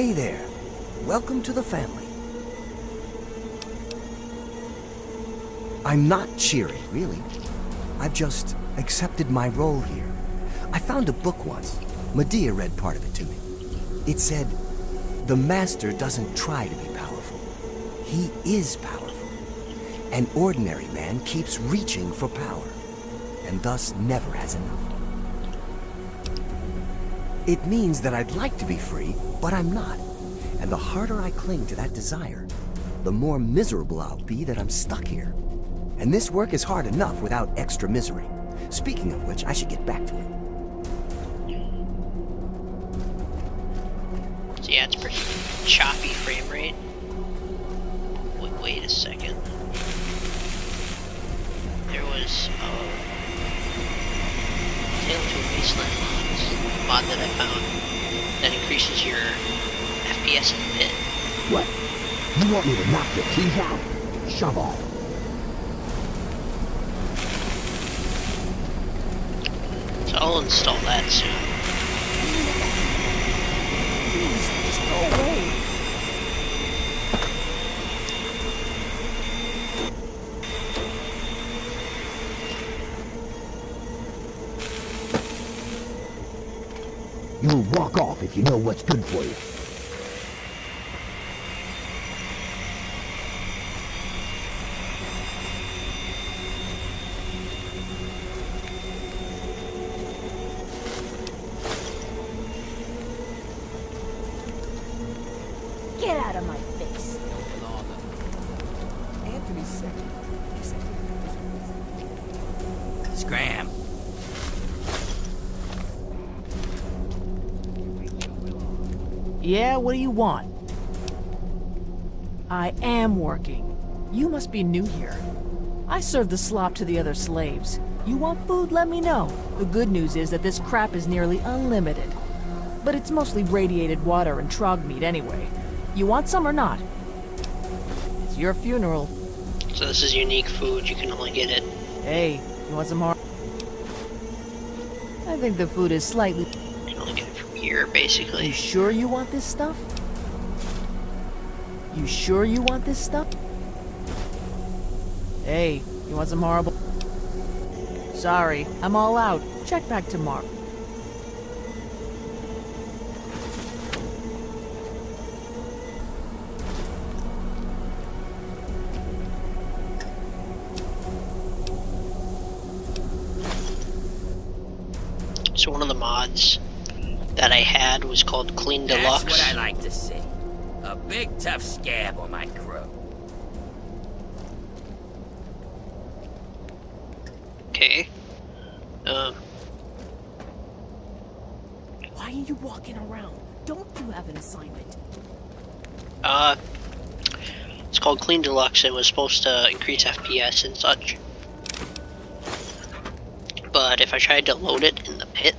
Hey there. Welcome to the family. I'm not cheery, really. I've just accepted my role here. I found a book once. Medea read part of it to me. It said, "The master doesn't try to be powerful. He is powerful. An ordinary man keeps reaching for power, and thus never has enough." It means that I'd like to be free, but I'm not. And the harder I cling to that desire, the more miserable I'll be that I'm stuck here. And this work is hard enough without extra misery. Speaking of which, I should get back to it. So yeah, it's pretty choppy frame rate. Wait a second. There was Tale to a Wasteland mod that I found that increases your FPS in the pit. What? You want me to knock your teeth out? Shove off. So I'll install that soon. Please, just go away. You'll walk off if you know what's good for you. Get out of my face. Anthony's second. Scram. Yeah, what do you want? I am working. You must be new here. I serve the slop to the other slaves. You want food, let me know. The good news is that this crap is nearly unlimited. But it's mostly radiated water and trog meat anyway. You want some or not? It's your funeral. So this is unique food, you can only get it. Hey, you want some more? I think the food is slightly... You can only get it from here, basically. You sure you want this stuff? You sure you want this stuff? Hey, you want some horrible... Sorry, I'm all out. Check back tomorrow. So one of the mods that I had was called Clean Deluxe. That's what I like to see. A big tough scab on my crew. Okay. Why are you walking around? Don't you have an assignment? It's called Clean Deluxe and was supposed to increase FPS and such. But if I tried to load it in the pit,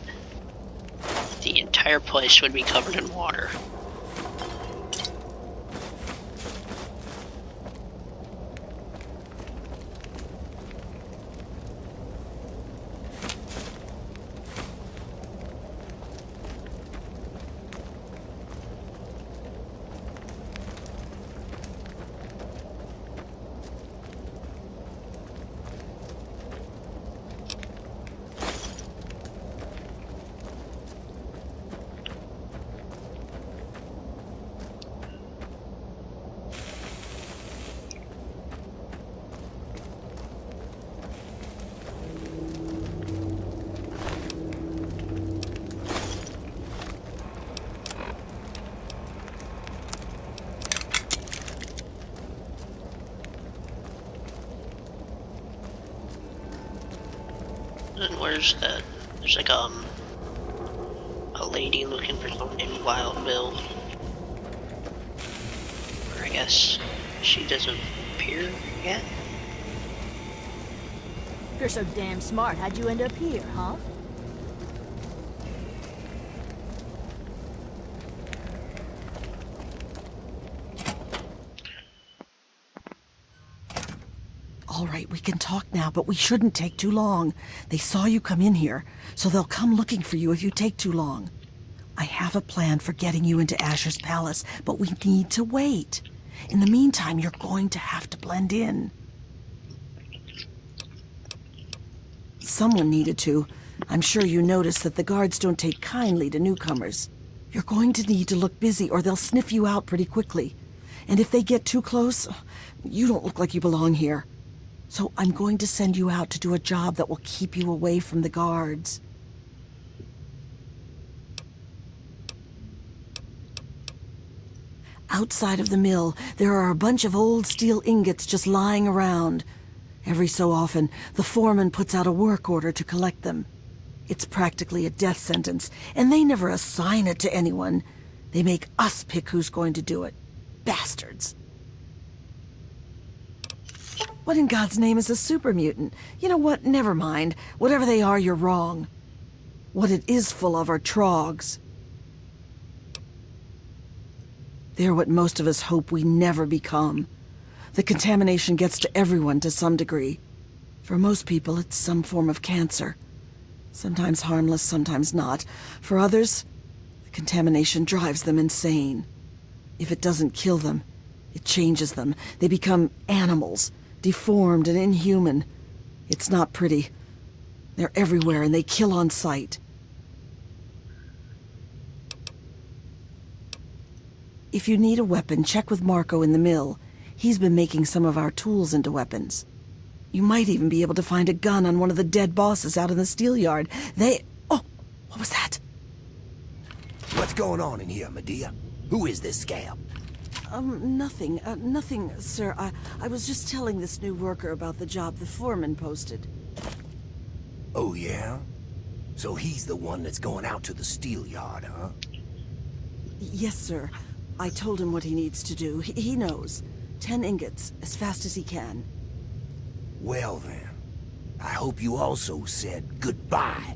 the entire place would be covered in water. And where's that? There's like a lady looking for someone named Wild Bill. Or I guess she doesn't appear yet. If you're so damn smart, how'd you end up here, huh? All right, we can talk now, but we shouldn't take too long. They saw you come in here, so they'll come looking for you if you take too long. I have a plan for getting you into Asher's palace, but we need to wait. In the meantime, you're going to have to blend in. Someone needed to. I'm sure you noticed that the guards don't take kindly to newcomers. You're going to need to look busy or they'll sniff you out pretty quickly. And if they get too close, you don't look like you belong here. So I'm going to send you out to do a job that will keep you away from the guards. Outside of the mill, there are a bunch of old steel ingots just lying around. Every so often, the foreman puts out a work order to collect them. It's practically a death sentence, and they never assign it to anyone. They make us pick who's going to do it. Bastards. What in God's name is a super mutant? You know what? Never mind. Whatever they are, you're wrong. What it is full of are trogs. They're what most of us hope we never become. The contamination gets to everyone to some degree. For most people, it's some form of cancer. Sometimes harmless, sometimes not. For others, the contamination drives them insane. If it doesn't kill them, it changes them. They become animals, deformed and inhuman. It's not pretty. They're everywhere and they kill on sight. If you need a weapon, check with Marco in the mill. He's been making some of our tools into weapons. You might even be able to find a gun on one of the dead bosses out in the steel yard. Oh, what was that? What's going on in here, Medea? Who is this scab? Nothing, sir. I was just telling this new worker about the job the foreman posted. Oh, yeah? So he's the one that's going out to the steel yard, huh? Yes, sir. I told him what he needs to do. He knows. 10 ingots, as fast as he can. Well then, I hope you also said goodbye.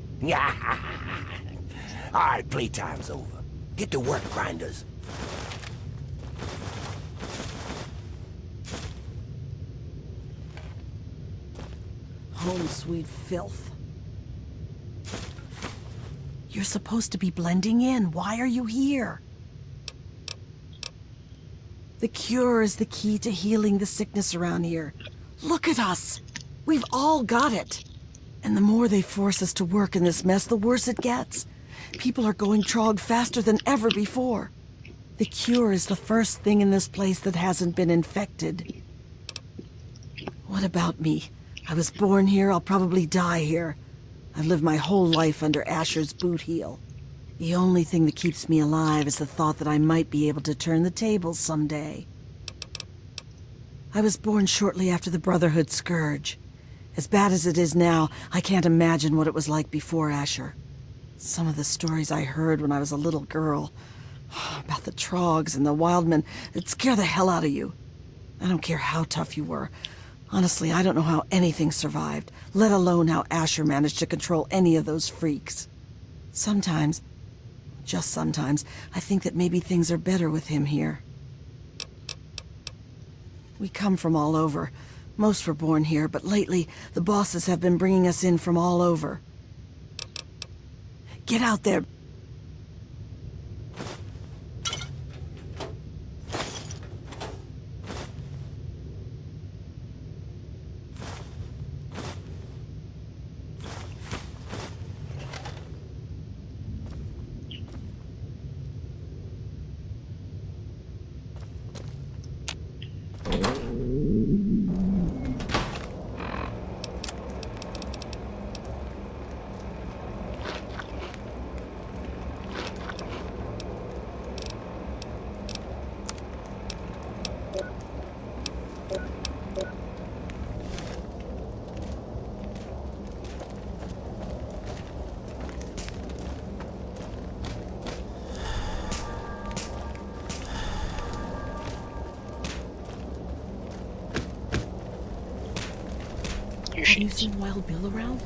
Alright, playtime's over. Get to work, grinders. Home sweet filth. You're supposed to be blending in. Why are you here? The cure is the key to healing the sickness around here. Look at us. We've all got it. And the more they force us to work in this mess, the worse it gets. People are going trog faster than ever before. The cure is the first thing in this place that hasn't been infected. What about me? I was born here, I'll probably die here. I've lived my whole life under Asher's boot heel. The only thing that keeps me alive is the thought that I might be able to turn the tables someday. I was born shortly after the Brotherhood Scourge. As bad as it is now, I can't imagine what it was like before Asher. Some of the stories I heard when I was a little girl, about the Trogs and the Wildmen, it'd scare the hell out of you. I don't care how tough you were. Honestly, I don't know how anything survived, let alone how Asher managed to control any of those freaks. Sometimes, just sometimes, I think that maybe things are better with him here. We come from all over. Most were born here, but lately, the bosses have been bringing us in from all over. Get out there! Have you seen Wild Bill around?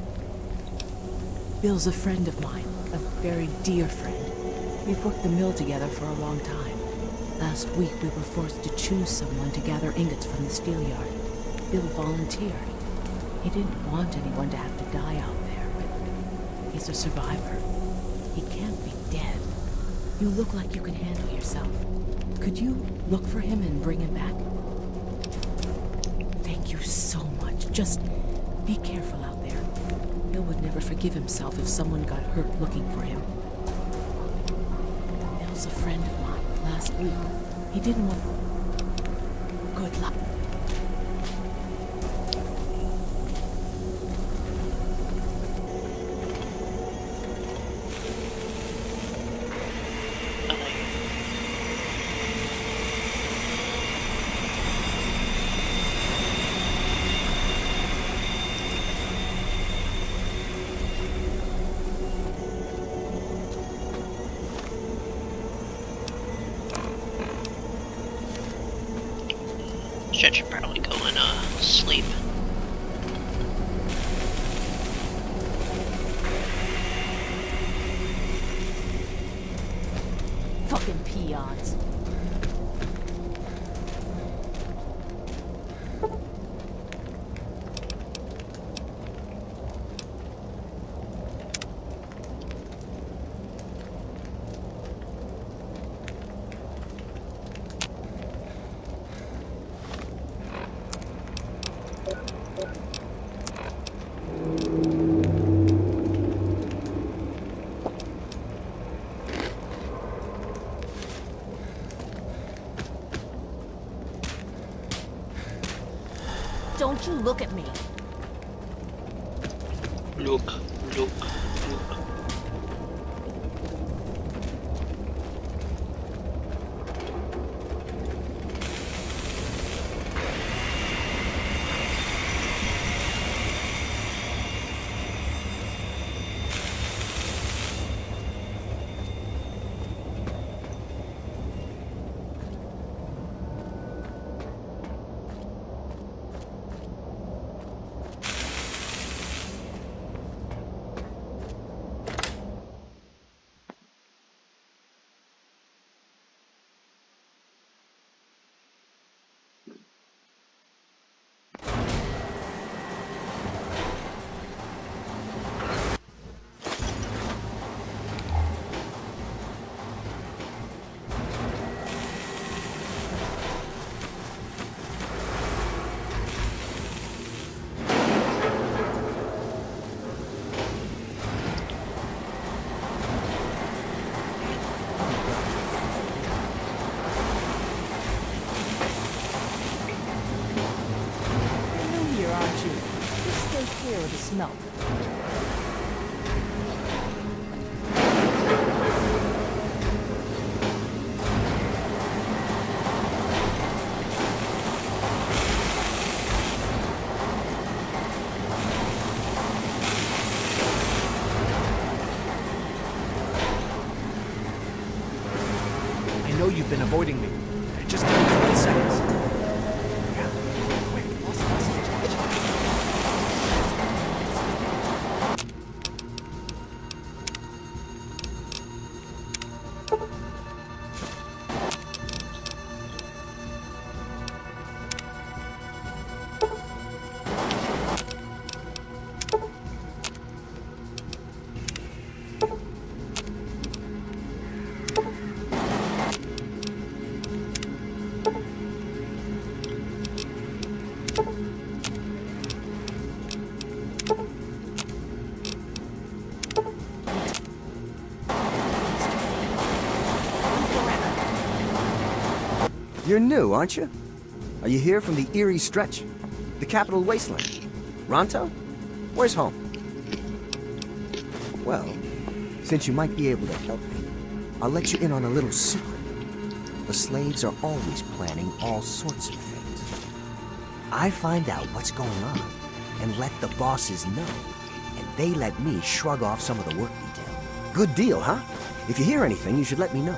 Bill's a friend of mine, a very dear friend. We've worked the mill together for a long time. Last week we were forced to choose someone to gather ingots from the steel yard. Bill volunteered. He didn't want anyone to have to die out there, but he's a survivor. He can't be dead. You look like you can handle yourself. Could you look for him and bring him back? Thank you so much. Just be careful out there. Bill would never forgive himself if someone got hurt looking for him. Bill's a friend of mine last week. He didn't want... Good luck. Jet should probably go and sleep. Fucking peons. Don't you look at me. Look. Clear of the smoke. I know you've been avoiding me. Just give me 20 seconds. Yeah, quick. You're new, aren't you? Are you here from the Erie Stretch? The Capital Wasteland? Ronto? Where's home? Well, since you might be able to help me, I'll let you in on a little secret. The slaves are always planning all sorts of things. I find out what's going on and let the bosses know, and they let me shrug off some of the work detail. Good deal, huh? If you hear anything, you should let me know.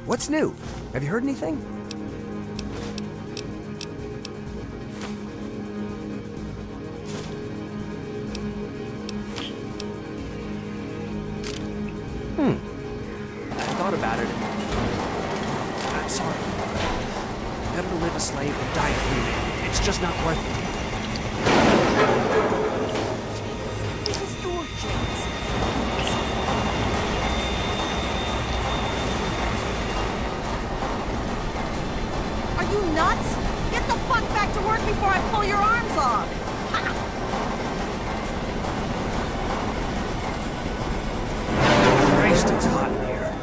What's new? Have you heard anything? I thought about it. I'm sorry. Better to live a slave than die a free man. It's just not worth it. This is your chance. you nuts? Get the fuck back to work before I pull your arms off! Christ, it's hot in here.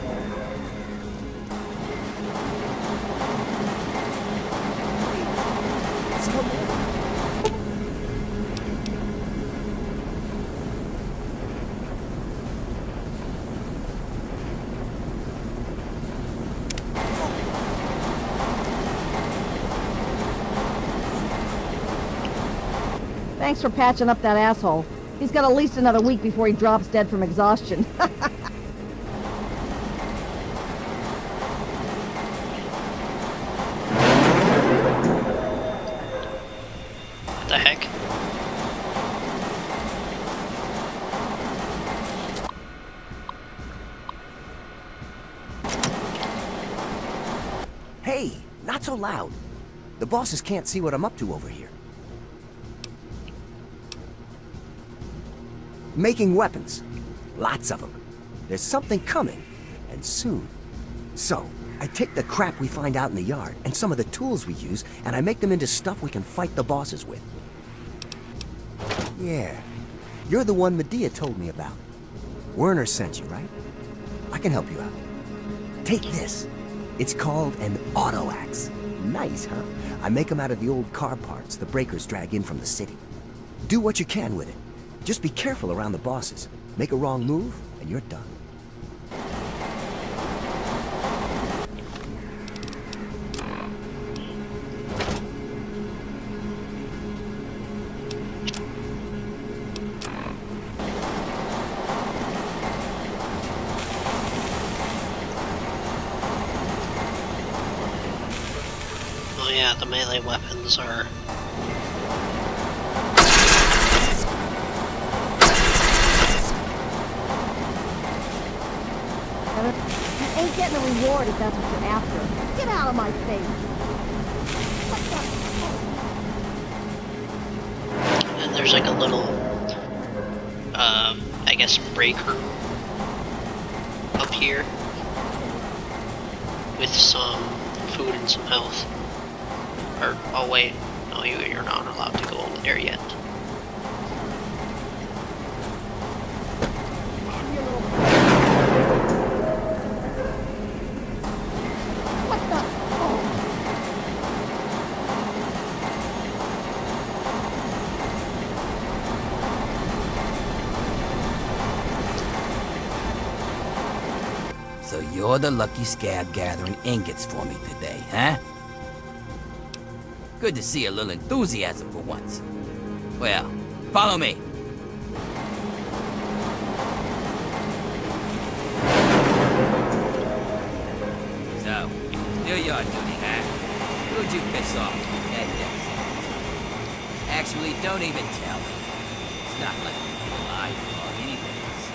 Let's come in. Thanks for patching up that asshole. He's got at least another week before he drops dead from exhaustion. What the heck? Hey, not so loud. The bosses can't see what I'm up to over here. Making weapons. Lots of them. There's something coming, and soon. So, I take the crap we find out in the yard, and some of the tools we use, and I make them into stuff we can fight the bosses with. Yeah. You're the one Medea told me about. Werner sent you, right? I can help you out. Take this. It's called an auto axe. Nice, huh? I make them out of the old car parts the breakers drag in from the city. Do what you can with it. Just be careful around the bosses. Make a wrong move, and you're done. Oh yeah, the melee weapons are... You ain't getting a reward if that's what you're after. Get out of my face! And there's like a little, I guess breaker up here with some food and some health. Or, oh wait, no, you're not allowed to go over there yet. What the? Oh. So you're the lucky scab gathering ingots for me today, huh? Good to see a little enthusiasm for once. Well, follow me. So, still your duty, huh? Who'd you piss off that death? Actually, don't even tell me. It's not like you're alive or anything else.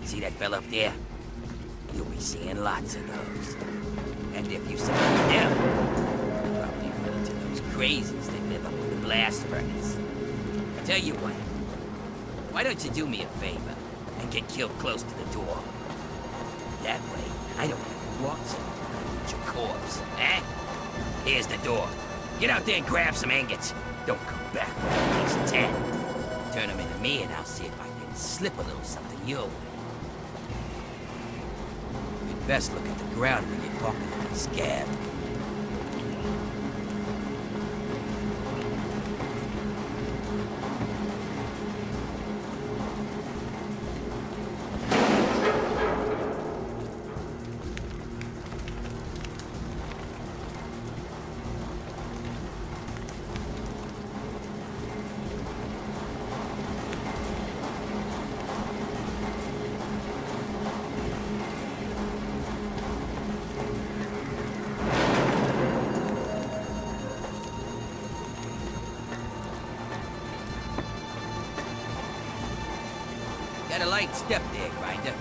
See that fella up there? You'll be seeing lots of those. And if you survive them, you'll probably run into those crazies that live up in the blast furnace. Tell you what, why don't you do me a favor and get killed close to the door? That way, I don't have to walk so far with your corpse, eh? Here's the door. Get out there and grab some ingots. Don't come back with at least 10. Turn them into me and I'll see if I can slip a little something your way. You'd best look at the ground when you're talking to the scab. Got a light step there, Grinder.